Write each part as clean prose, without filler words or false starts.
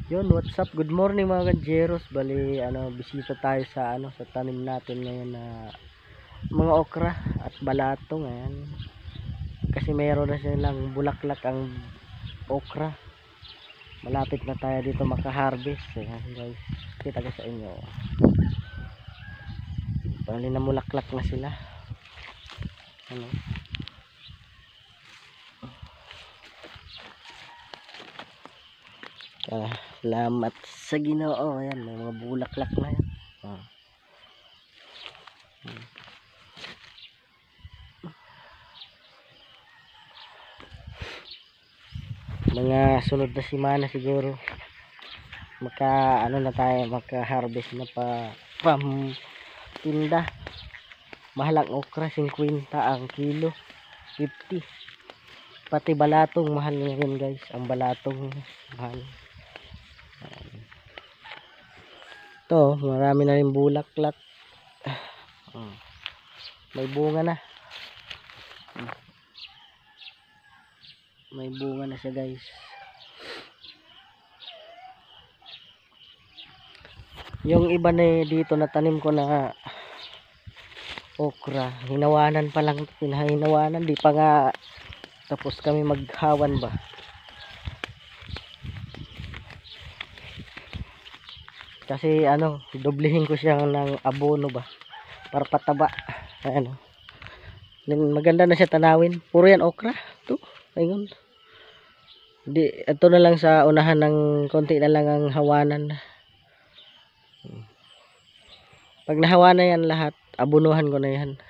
Yun, what's up? Good morning mga kanjeros. Bali, bisita tayo sa sa tanim natin ngayon na mga okra at balatong. Ayan. Kasi mayroon na silang bulaklak ang okra. Malapit na tayo dito maka-harvest. Ayan guys, kita ko sa inyo. Bali na mulaklak na sila. Ano? Salamat sa Ginoo. Ayan, may mga bulaklak na yan. Mga sunod na semana siguro na tayo, maka-harvest na pam tinda. Mahal ang okra, 50 ang kilo, 50. Pati balatong mahal ngayon guys. Ang balatong mahal. Ito, marami na rin bulaklak. May bunga na. May bunga na siya guys. Yung iba na dito na tanim ko na okra, hinawanan pa lang, pinahinawanan, di pa nga tapos kami maghawan ba. Kasi doblehin ko siya ng abono ba para pataba. Maganda na siya tanawin. Puro yan okra. Ito, ayun. Ito na lang sa unahan ng konti na lang ang hawanan. Pag nahawanan yan lahat, abunuhan ko na yan.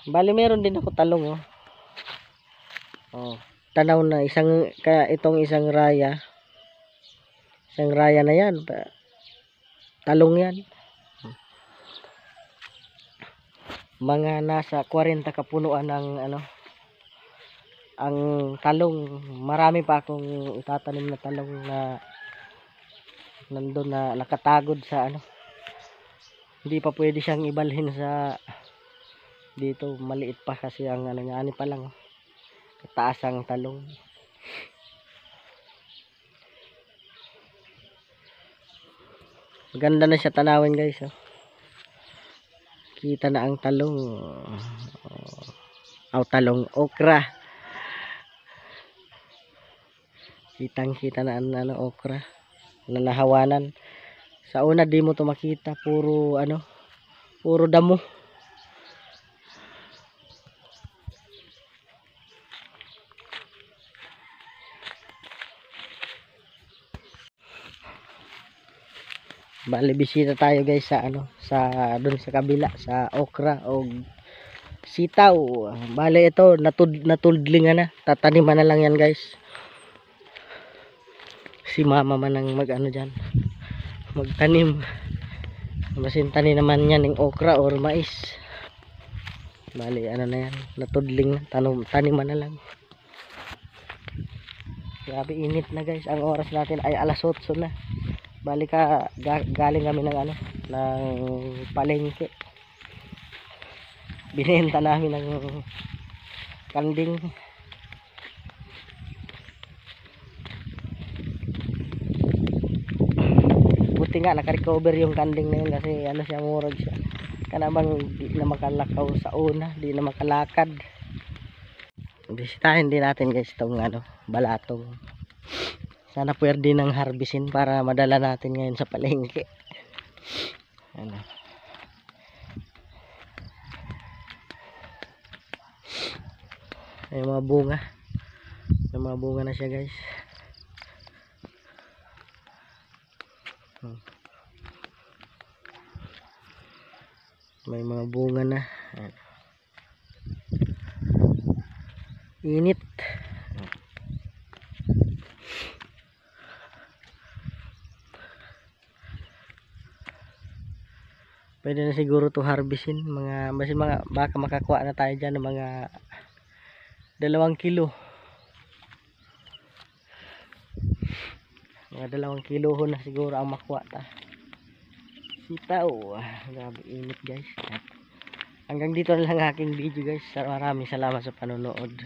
Bali meron din ako talong tanaw na itong isang raya. Isang raya na yan. Talong yan. Mga nasa 40 kapunuan ng ang talong. Marami pa akong itatanim na talong na nandun na nakatagod sa hindi pa pwede siyang ibalhin sa dito. Maliit pa kasi ang niya, ani pa lang kataas ang talong. Maganda na siya tanawin guys. Kita na ang talong. Talong okra. Kitang-kita na ang okra na nahawanan. Sa una di mo to makita, puro puro damo. Bali bisita tayo guys sa doon sa kabila sa okra o sitaw. Bali ito natudlingan na. Tataniman na lang yan guys. Si mama man ang diyan. Magtanim. Masintani naman yan ng okra or mais. Bali na yan. Natudling na. Taniman na lang. Grabe init na guys. Ang oras natin ay alas 8 na. Bali galing kami ng palengke. Binenta namin ng kanding. Buti nga naka-recover yung kanding na yun kasi siya, murag siya. Kanabang di na makalakaw sa una, di na makalakad. Bisitahin din natin guys itong balatong. Sana pwede ng harvestin para madala natin ngayon sa palengke. Ay mga bunga. May mga bunga na siya guys. May mga bunga na. Init. Pwede na siguro to harvestin. Baka makakuha na tayo dyan ng mga 2 kilo. Mga 2 kilo na siguro ang makuha ta. Sitaw. Grabe init guys. Hanggang dito na lang aking video guys. Maraming salamat sa panonood.